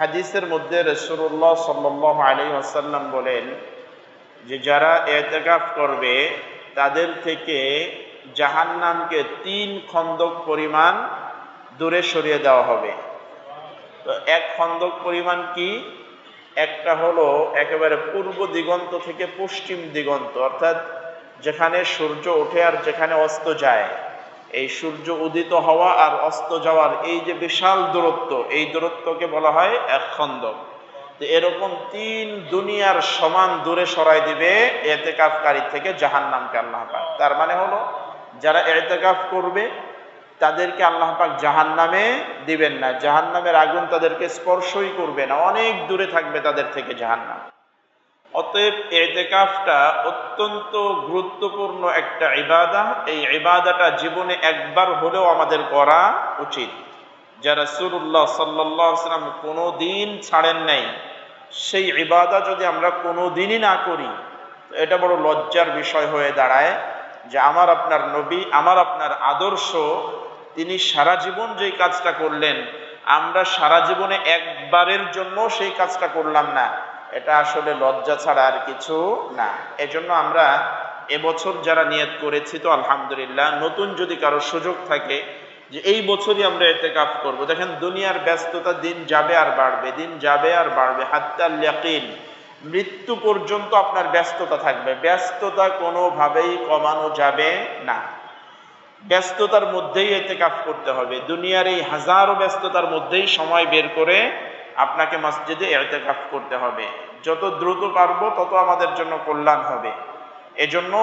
হাদিসের মধ্যে রাসূলুল্লাহ সাল্লাল্লাহু আলাইহি ওয়াসাল্লাম বলেন যে যারা ইতিকাফ করবে তাদের থেকে জাহান্নামকে 3 খন্দক পরিমাণ দূরে সরিয়ে দেওয়া হবে। তো এক খন্দক পরিমাণ কি? একটা হলো একেবারে পূর্ব দিগন্ত থেকে পশ্চিম দিগন্ত, অর্থাৎ যেখানে সূর্য ওঠে আর যেখানে অস্ত যায়, এই সূর্য উদিত হওয়া আর অস্ত যাওয়ার এই যে বিশাল দূরত্ব, এই দূরত্বকে বলা হয় এক খন্দক। তো এরকম 3 দুনিয়ার সমান দূরে সরাই দিবে ইতিকাফকারী থেকে জাহান্নামকে আল্লাহ পাক। তার মানে হলো যারা ইতিকাফ করবে তাদেরকে আল্লাহ পাক জাহান্নামে দিবেন না, জাহান্নামের আগুন তাদেরকে স্পর্শই করবে না, অনেক দূরে থাকবে তাদের থেকে জাহান্নাম। অতএব ইতিকাফটা অত্যন্ত গুরুত্বপূর্ণ একটা ইবাদা। এই ইবাদাটা জীবনে একবার হলেও আমাদের করা উচিত। যা রাসূলুল্লাহ সাল্লাল্লাহু আলাইহি ওয়াসাল্লাম কোনো দিন ছাড়েন নাই, সেই ইবাদা যদি আমরা কোনো দিনই না করি, এটা বড় লজ্জার বিষয় হয়ে দাঁড়ায় যে আমার আপনার নবী, আমার আপনার আদর্শ, তিনি সারা জীবন যেই কাজটা করলেন, আমরা সারা জীবনে একবারের জন্য সেই কাজটা করলাম না। এটা আসলে লজ্জা ছাড়া আর কিছু না। এজন্য আমরা এবছর যারা নিয়ত করেছি, তো আলহামদুলিল্লাহ, নতুন যদি কারো সুযোগ থাকে যে এই বছরই আমরা ইতিকাফ করব, দেখেন দুনিয়ার ব্যস্ততা দিন যাবে আর বাড়বে, দিন যাবে আর বাড়বে, হাত্তাল ইয়াকিন, মৃত্যু পর্যন্ত আপনার ব্যস্ততা থাকবে। ব্যস্ততা কোনোভাবেই কমানো যাবে না, ব্যস্ততার মধ্যেই ইতিকাফ করতে হবে। দুনিয়ার এই হাজারো ব্যস্ততার মধ্যেই সময় বের করে আপনাকে মসজিদে ইতিকাফ করতে হবে। যত দ্রুত পারবো তত আমাদের জন্য কল্যাণ হবে। এজন্য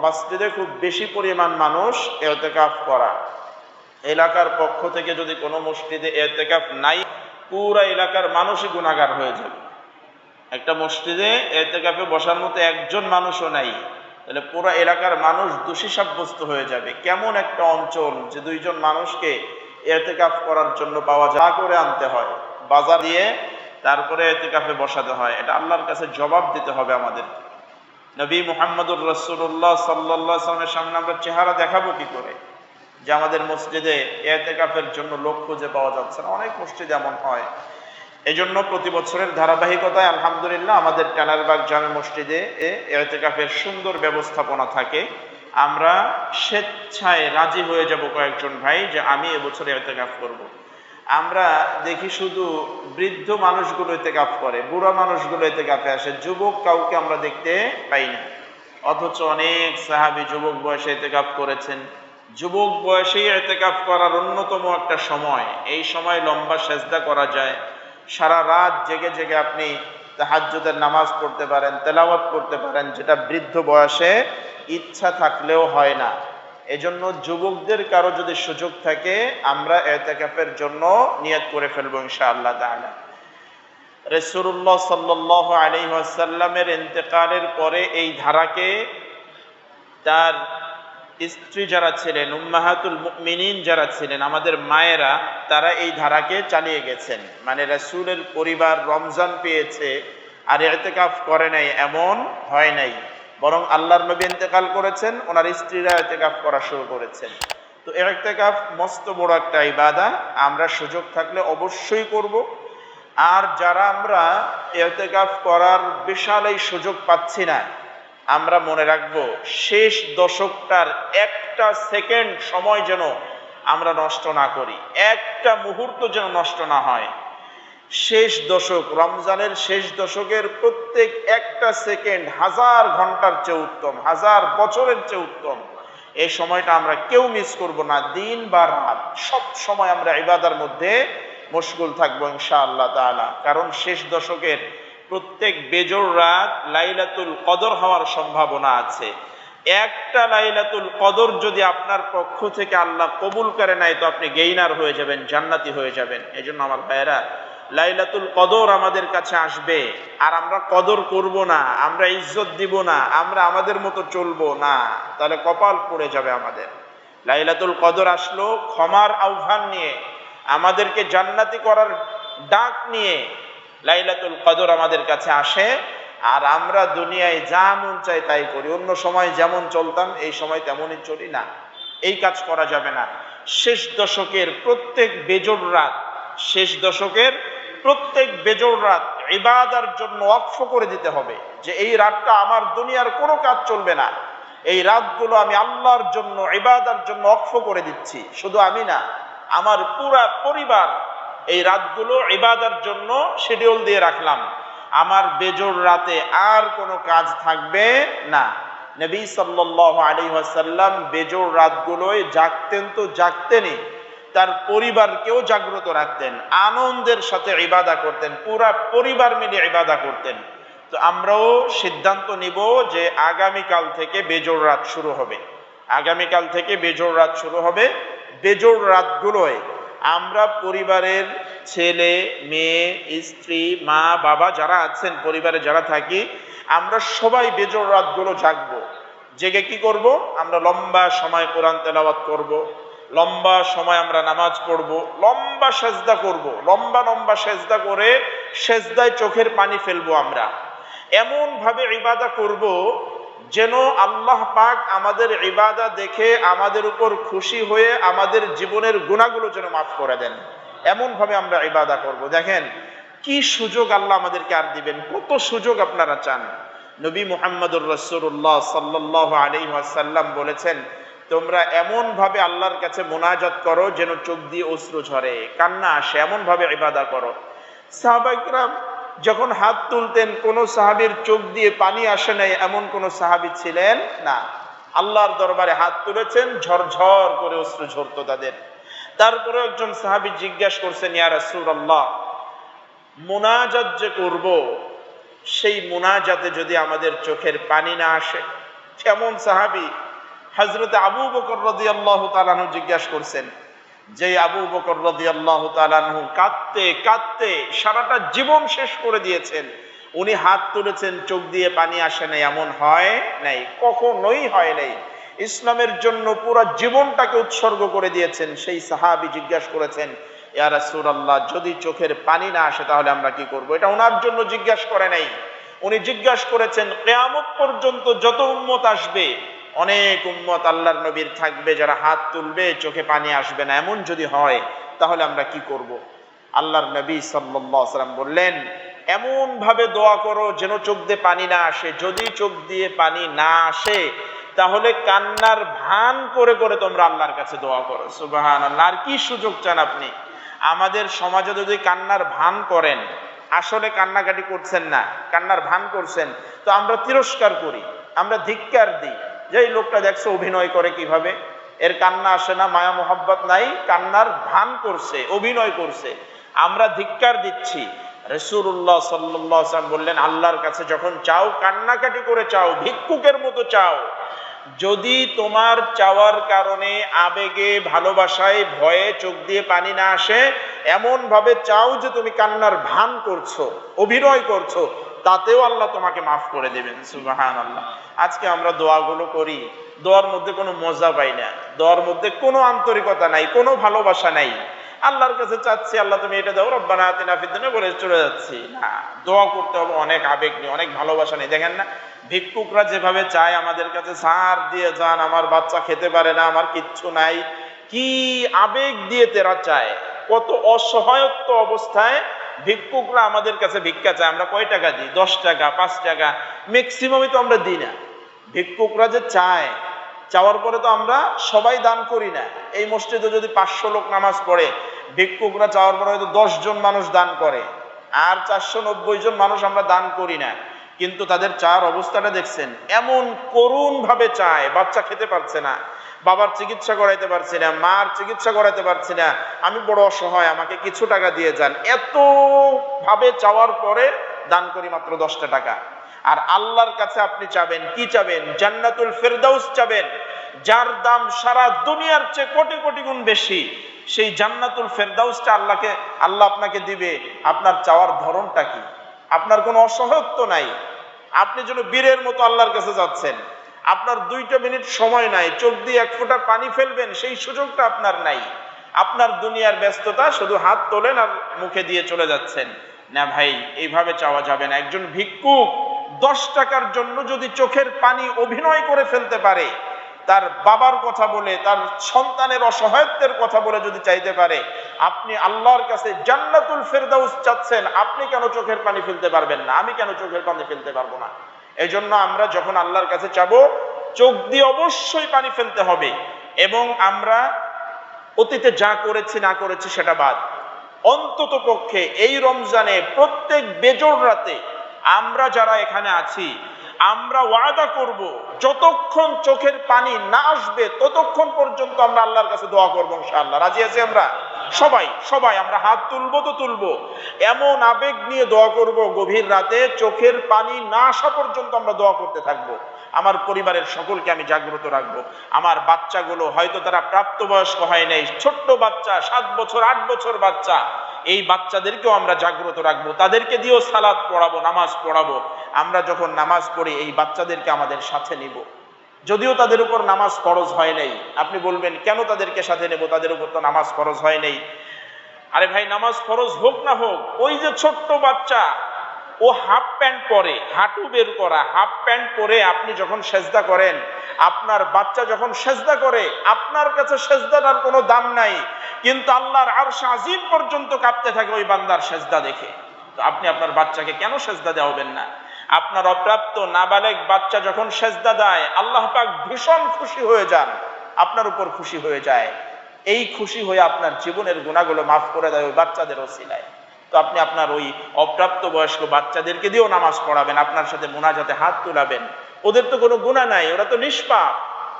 মসজিদে খুব বেশি পরিমাণ মানুষ ইতিকাফ করা। এলাকার পক্ষ থেকে যদি কোনো মসজিদে ইতিকাফ নাই, পুরা এলাকার মানুষই গুনাহগার হয়ে যাবে। একটা মসজিদে ইতিকাফে বসার মতো একজন মানুষও নাই, তাহলে পুরো এলাকার মানুষ দোষী সাব্যস্ত হয়ে যাবে। কেমন একটা অঞ্চল যে 2 জন মানুষকে ইতিকাফ করার জন্য পাওয়া যায়, করে আনতে হয়, বাজার দিয়ে তারপরে ইতিকাফে বসাতে হয়। এটা আল্লাহর কাছে জবাব দিতে হবে আমাদের। নবী মুহাম্মদুর রাসূলুল্লাহ সাল্লাল্লাহু আলাইহি ওয়াসাল্লামের সামনে আমরা চেহারা দেখাবো কি করে যে আমাদের মসজিদে ইতিকাফের জন্য লোক খুঁজে পাওয়া যাচ্ছে না? অনেক মসজিদ এমন হয়। এজন্য প্রতি বছরের ধারাবাহিকতায় আলহামদুলিল্লাহ আমাদের টানারবাগ জামে মসজিদে ইতিকাফের সুন্দর ব্যবস্থাপনা থাকে। আমরা স্বেচ্ছায় রাজি হয়ে যাব কয়েকজন ভাই যে আমি এবছর ইতিকাফ করব। আমরা দেখি শুধু বৃদ্ধ মানুষগুলো ইতিকাফ করে, বুড়া মানুষগুলো ইতিকাফে আসে, যুবক কাউকে আমরা দেখতে পাই না। অথচ অনেক সাহাবী যুবক বয়সে ইতিকাফ করেছেন। যুবক বয়সেই ইতিকাফ করার অন্যতম একটা সময়। এই সময় লম্বা সেজদা করা যায়, সারা রাত জেগে জেগে আপনি তাহাজ্জুদের নামাজ পড়তে পারেন, তেলাওয়াত করতে পারেন, যেটা বৃদ্ধ বয়সে ইচ্ছা থাকলেও হয় না। এজন্য যুবকদের কারো যদি সুযোগ থাকে, আমরা ইতিকাফের জন্য নিয়ত করে ফেলবো ইনশাআল্লাহ তাআলা। রাসূলুল্লাহ সাল্লাল্লাহু আলাইহি ওয়াসাল্লামের ইন্তেকালের পরে এই ধারাকে তার স্ত্রী যারা ছিলেন, উম্মাহাতুল মুমিনিন যারা ছিলেন, আমাদের মায়েরা, তারা এই ধারাকে চালিয়ে গেছেন। মানে রাসূলের পরিবার রমজান পেয়েছে আর ইতিকাফ করে নাই, এমন হয় নাই। বরং আল্লাহর নবী ইন্তেকাল করেছেন, ওনার স্ত্রীরা ইতিকাফ করা শুরু করেছেন। তো ইতিকাফ মস্ত বড় একটা ইবাদত, আমরা সুযোগ থাকলে অবশ্যই করব। আর যারা আমরা ইতিকাফ করার বিশাল এই সুযোগ পাচ্ছি না, আমরা মনে রাখবো শেষ দশকটার একটা সেকেন্ড সময় যেন আমরা নষ্ট না করি, একটা মুহূর্ত যেন নষ্ট না হয়। শেষ দশক, রমজানের শেষ দশকের প্রত্যেক একটা সেকেন্ড 1000 ঘন্টার চেয়ে উত্তম, 1000 বছরের চেয়ে উত্তম। এই সময়টা আমরা কেউ মিস করব না। দিন বা রাত সব সময় আমরা ইবাদার মধ্যে মশগুল থাকবো ইনশাআল্লাহ তাআলা। কারণ শেষ দশকের প্রত্যেক বেজোড় রাত লাইলাতুল কদর হওয়ার সম্ভাবনা আছে। একটা লাইলাতুল কদর যদি আপনার পক্ষ থেকে আল্লাহ কবুল করে নেয়, তো আপনি গেইনার হয়ে যাবেন, জান্নাতি হয়ে যাবেন। এজন্য আমার ভাইয়েরা, লাইলাতুল কদর আমাদের কাছে আসবে আর আমরা কদর করব না, আমরা ইজ্জত দিব না, আমরা আমাদের মতো চলবো না, তাহলে কপাল পড়ে যাবে আমাদের। লাইলাতুল কদর আসলো ক্ষমার আহ্বান নিয়ে, আমাদেরকে জান্নাতি করার ডাক নিয়ে লাইলাতুল কদর আমাদের কাছে আসে। আর আমরা দুনিয়ায় যা মন চাই তাই করি, অন্য সময় যেমন চলতাম এই সময় তেমনই চলি না। এই কাজ করা যাবে না। শেষ দশকের প্রত্যেক বেজোড় রাত, শেষ দশকের প্রত্যেক বেজোড় রাত ইবাদার জন্য ওয়াকফ করে দিতে হবে, যে এই রাতটা আমার দুনিয়ার কোনো কাজ চলবে না, এই রাতগুলো আমি আল্লাহর জন্য ইবাদার জন্য ওয়াকফ করে দিচ্ছি। শুধু আমি না, আমার পুরা পরিবার এই রাতগুলো ইবাদার জন্য শিডিউল দিয়ে রাখলাম। আমার বেজোড় রাতে আর কোনো কাজ থাকবে না। নবী সাল্লাল্লাহু আলাইহি ওয়াসাল্লাম বেজোড় রাতগুলোয় জাগতেন তো জাগতেনই, তার পরিবারকেও জাগ্রত রাখতেন, আনন্দের সাথে ইবাদা করতেন, পুরা পরিবার মিলে ইবাদা করতেন। তো আমরাও সিদ্ধান্ত নিব যে আগামীকাল থেকে বেজোড় রাত শুরু হবে, আগামীকাল থেকে বেজোড় রাত শুরু হবে। বেজোড় রাতগুলোয় আমরা পরিবারের ছেলে মেয়ে স্ত্রী মা বাবা যারা আছেন, পরিবারে যারা থাকি, আমরা সবাই বেজোড় রাতগুলো জাগবো। জেগে কি করব? আমরা লম্বা সময় কোরআন তেলাওয়াত করব, লম্বা সময় আমরা নামাজ পড়ব, লম্বা সেজদা করব, লম্বা লম্বা সেজদা করে সেজদায় চোখের পানি ফেলবো। আমরা এমন ভাবে ইবাদা করব যেন আল্লাহ পাক আমাদের ইবাদা দেখে আমাদের উপর খুশি হয়ে আমাদের জীবনের গুনাহগুলো যেন মাফ করে দেন। এমন ভাবে আমরা ইবাদা করব। দেখেন কি সুযোগ আল্লাহ আমাদেরকে আর দিবেন, কত সুযোগ আপনারা চান। নবী মুহাম্মদুর রাসূলুল্লাহ সাল্লাল্লাহু আলাইহি ওয়াসাল্লাম বলেছেন, তোমরা এমন ভাবে আল্লাহর কাছে মুনাজাত করো যেন চোখ দিয়ে অশ্রু ঝরে, কান্না আসে, এমন ভাবে ইবাদা করো। সাহাবায়ে কেরাম যখন হাত তুলতেন, কোন সাহাবীর চোখ দিয়ে পানি আসে নাই এমন কোন সাহাবী ছিলেন না। আল্লাহর দরবারে হাত তুলেছেন, ঝরঝর করে অশ্রু ঝরতো তাদের। তারপরে একজন সাহাবী জিজ্ঞাসা করছেন, ইয়া রাসূলুল্লাহ, মুনাজাত যে করব, সেই মুনাজাতে যদি আমাদের চোখের পানি না আসে? কেমন সাহাবী? হযরত আবু বকর রাদিয়াল্লাহু তাআলা আনহু জিজ্ঞাসা করছেন, যে আবু বকর রাদিয়াল্লাহু তাআলা আনহু কাঁদতে কাঁদতে সারাটা জীবন শেষ করে দিয়েছেন, উনি হাত তুলেছেন, চোখ দিয়ে পানি আসে নাই, এমন হয় নাই, কখনোই হয় নাই। ইসলামের জন্য পুরো জীবনটাকে উৎসর্গ করে দিয়েছেন। সেই সাহাবী জিজ্ঞাসা করেছেন, ইয়া রাসূলুল্লাহ, যদি চোখের পানি না আসে তাহলে আমরা কি করব? এটা ওনার জন্য জিজ্ঞাসা করে নাই, উনি জিজ্ঞাসা করেছেন কিয়ামত পর্যন্ত যত উম্মত আসবে, অনেক উম্মত আল্লাহর নবীর থাকবে যারা হাত তুলবে, চোখে পানি আসবে না, এমন যদি হয় তাহলে আমরা কি করব? আল্লাহর নবী সাল্লাল্লাহু আলাইহি ওয়াসাল্লাম বললেন, এমন ভাবে দোয়া করো যেন চোখ দিয়ে পানি না আসে। যদি চোখ দিয়ে পানি না আসে তাহলে কান্নার ভান করে করে তোমরা আল্লাহর কাছে দোয়া করো। সুবহানাল্লাহ। আর কি সুযোগ চান আপনি? আমাদের সমাজে যদি কান্নার ভান করেন, আসলে কান্নাকাটি করছেন না, কান্নার ভান করছেন, তো আমরা তিরস্কার করি, আমরা ধিক্কার দিই, যে এই লোকটা দেখছো অভিনয় করে কিভাবে, এর কান্না আসে না, মায়া মোহাব্বত নাই, কান্নার ভান করছে, অভিনয় করছে, আমরা ধিক্কার দিচ্ছি। রাসূলুল্লাহ সাল্লাল্লাহু আলাইহি ওয়াসাল্লাম বললেন, আল্লাহর কাছে যখন চাও কান্নাকাটি করে চাও, ভিক্ষুকের মতো চাও। যদি তোমার চাওয়ার কারণে আবেগে, ভালোবাসায়, ভয়ে চোখ দিয়ে পানি না আসে, এমন ভাবে চাও যে তুমি কান্নার ভান করছো, অভিনয় করছো, তাতেও আল্লাহ তোমাকে মাফ করে দেবেন। সুবহানাল্লাহ। আজকে আমরা দোয়াগুলো করি, দোয়ার মধ্যে কোনো মজা পাই না, দোয়ার মধ্যে কোনো আন্তরিকতা নাই, কোনো ভালোবাসা নাই। আল্লাহর কাছে চাচ্ছি, আল্লাহ তুমি এটা দাও, রব্বানা আতিনা ফিদ দুনিয়া বলে চলে যাচ্ছি। না, দোয়া করতে হবে অনেক আবেগ নিয়ে, অনেক ভালোবাসা নেই। দেখেন না, ভিক্ষুকরা যেভাবে চায় আমাদের কাছে, সার দিয়ে যান, আমার বাচ্চা খেতে পারে না, আমার কিচ্ছু নাই, কি আবেগ দিয়ে তেরা চায়, কত অসহায়ত্ব অবস্থায় ভিক্ষুকরা আমাদের কাছে ভিক্ষা চায়। আমরা কয় টাকা দিই? 10 টাকা, 5 টাকা, ম্যাক্সিমামই তো আমরা দিই না। ভিক্ষুকরা যে চায়, চাওয়ার পরে তো আমরা সবাই দান করি না। এই মসজিদে যদি 500 লোক নামাজ পড়ে, ভিক্ষুকরা চাওয়ার পরে হয়তো 10 জন মানুষ দান করে, আর 490 জন মানুষ আমরা দান করি না। কিন্তু তাদের চার অবস্থাটা দেখছেন, এমন করুণ ভাবে চায়, বাচ্চা খেতে পারছে না, বাবার চিকিৎসা করাইতে পারছি না, মার চিকিৎসা করাইতে পারছি না, আমি বড় অসহায়, আমাকে কিছু টাকা দিয়ে যান, এত ভাবে চাওয়ার পরে দান করি মাত্র 10টা টাকা। আর আল্লাহর কাছে আপনি চাবেন কি? চাবেন জান্নাতুল ফেরদাউস চাবেন, যার দাম সারা দুনিয়ার চেয়ে কোটি কোটি গুণ বেশি। সেই জান্নাতুল ফেরদাউসটা আল্লাহ আপনাকে দিবে। আপনার চাওয়ার ধরনটা কি? আপনার কোনো অসহায়ত্ব নাই, আপনি যেন বীরের মতো আল্লাহর কাছে যাচ্ছেন, আপনার 2টা মিনিট সময় নাই, চোখ দিয়ে 1 ফোঁটা পানি ফেলবেন সেই সুযোগটা আপনার নাই। আপনার দুনিয়ার ব্যস্ততা, শুধু হাত তোলেন আর মুখে দিয়ে চলে যাচ্ছেন। না ভাই, এইভাবে চাওয়া যাবে না। একজন ভিক্ষুক 10 টাকার জন্য যদি চোখের পানি অভিনয় করে ফেলতে পারে, তার বাবার কথা বলে, তার সন্তানের অসহায়ত্বের কথা বলে যদি চাইতে পারে, আপনি আল্লাহর কাছে জান্নাতুল ফেরদাউস চাচ্ছেন, আপনি কেন চোখের পানি ফেলতে পারবেন না? আমি কেন চোখের পানি ফেলতে পারবো না? এই জন্য আমরা যখন আল্লাহর কাছে চাবো, চোখ দিয়ে অবশ্যই পানি ফেলতে হবে। এবং আমরা অতীতে যা করেছি না করেছি সেটা বাদ, অন্তত পক্ষে এই রমজানে প্রত্যেক বেজোড় রাতে আমরা যারা এখানে আছি, আমরা ওয়াদা করব যতক্ষণ চোখের পানি না আসবে ততক্ষণ পর্যন্ত আমরা আল্লাহর কাছে দোয়া করবো ইনশাআল্লাহ। রাজি আছি আমরা সবাই আমরা হাত তুলবো তো তুলবো, এমন আবেগ নিয়ে দোয়া করব, গভীর রাতে চোখের পানি না আসা পর্যন্ত আমরা দোয়া করতে থাকবো। আমার পরিবারের সকলকে আমি জাগ্রত রাখবো। আমার বাচ্চাগুলো হয়তো তারা প্রাপ্তবয়স্ক হয় নাই, ছোট্ট বাচ্চা, 7 বছর 8 বছর বাচ্চা, এই বাচ্চাদেরকেও আমরা জাগ্রত রাখবো, তাদেরকে দিয়েও সালাত পড়াবো, নামাজ পড়াবো। আমরা যখন নামাজ পড়ি এই বাচ্চাদেরকে আমাদের সাথে নিব, যদিও তাদের উপর নামাজ ফরজ হয় নাই। আপনি বলবেন কেন তাদেরকে সাথে নেব, তাদের উপর তো নামাজ ফরজ হয় নাই। আরে ভাই, নামাজ ফরজ হোক না হোক, ওই যে ছোট্ট বাচ্চা, ও হাফ প্যান্ট পরে, হাঁটু বের করা হাফ প্যান্ট পরে আপনি যখন সেজদা করেন, আপনার বাচ্চা যখন সেজদা করে, আপনার কাছে সেজদাটার কোনো দাম নাই, কিন্তু আল্লাহর আরশ আজিম পর্যন্ত কাঁপতে থাকে ওই বান্দার সেজদা দেখে। তো আপনি আপনার বাচ্চাকে কেন সেজদা দেওয়াবেন না? আপনার অপ্রাপ্ত নাবালেগ বাচ্চা যখন সেজদা দেয়, আল্লাহ পাক ভীষণ খুশি হয়ে যান, আপনার উপর খুশি হয়ে যায়। এই খুশি হয়ে আপনার জীবনের গুনাহগুলো মাফ করে দেয় ওই বাচ্চাদের ওসিলায়। তো আপনি আপনার ওই অপ্রাপ্ত বয়স্ক বাচ্চাদেরকে দিয়েও নামাজ পড়াবেন, আপনার সাথে মুনাজাতে হাত তুলাবেন। ওদের তো কোনো গুনাহ নাই, ওরা তো নিষ্পাপ,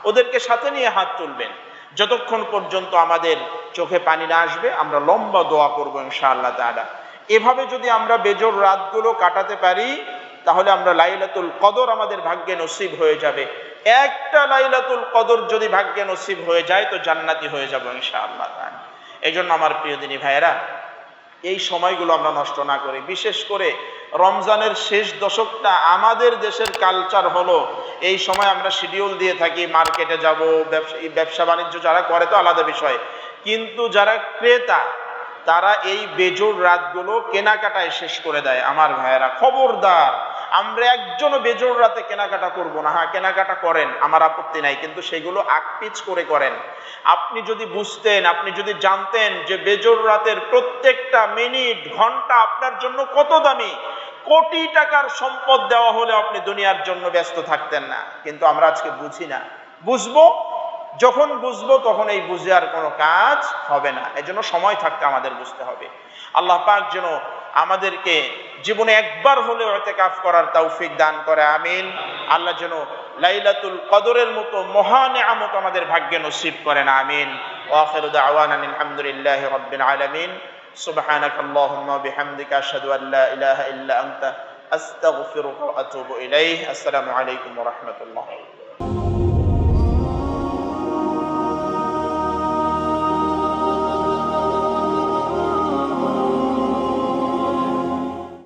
ওদেরকে সাথে নিয়ে হাত তুলবেন। যতক্ষণ পর্যন্ত আমাদের চোখে পানি না আসবে আমরা লম্বা দোয়া করবো ইনশাআল্লাহ তাআলা। এভাবে যদি আমরা বেজোড় রাতগুলো কাটাতে পারি, তাহলে আমরা লাইলাতুল কদর আমাদের ভাগ্যে নসিব হয়ে যাবে। একটা লাইলাতুল কদর যদি ভাগ্যে নসিব হয়ে যায় তো জান্নাতি হয়ে যাবো ইনশাআল্লাহ তাআলা। এই জন্য আমার প্রিয় দিনী ভাইয়েরা, এই সময়গুলো আমরা নষ্ট না করি। বিশেষ করে রমজানের শেষ দশকটা আমাদের দেশের কালচার হলো, এই সময় আমরা শিডিউল দিয়ে থাকি, মার্কেটে যাব, ব্যবসা বাণিজ্য যারা করে তো আলাদা বিষয়, কিন্তু যারা ক্রেতা তারা এই বেজোড় রাতগুলো কেনাকাটায় শেষ করে দেয়। আমার ভাইয়েরা, খবরদার, আমরা একজনও বেজোড় রাতে কেনাকাটা করব না। হ্যাঁ, কেনাকাটা করেন, আমার আপত্তি নাই, কিন্তু সেগুলো আকপিচ করে করেন। আপনি যদি বুঝতেন, আপনি যদি জানতেন যে বেজোড় রাতের প্রত্যেকটা মিনিট ঘন্টা আপনার জন্য কত দামি, কোটি টাকার সম্পদ দেওয়া হলে আপনি দুনিয়ার জন্য ব্যস্ত থাকতেন না। কিন্তু আমরা আজকে বুঝি না। বুঝবো, যখন বুঝবো তখন এই বুঝে আর কোনো কাজ হবে না। এজন্য সময় থাকতে আমাদের বুঝতে হবে। আল্লাহ পাক যেন আমাদেরকে জীবনে একবার হলেও ইতিকাফ করার তৌফিক দান করে, আমিন। আল্লাহ যেন লাইলাতুল কদরের মতো মহা নিয়ামত আমাদের ভাগ্যে নসিব করেন, আমিন। ওয়া আখিরু দাওয়ানা আলহামদুলিল্লাহি রাব্বিল আলামিন। সুবহানাকাল্লাহুম্মা ওয়া বিহামদিকা আশহাদু আল লা ইলাহা ইল্লা আনতা আস্তাগফিরুকা ওয়া আতুবু ইলাইহি। আসসালামু আলাইকুম ওয়া রাহমাতুল্লাহ।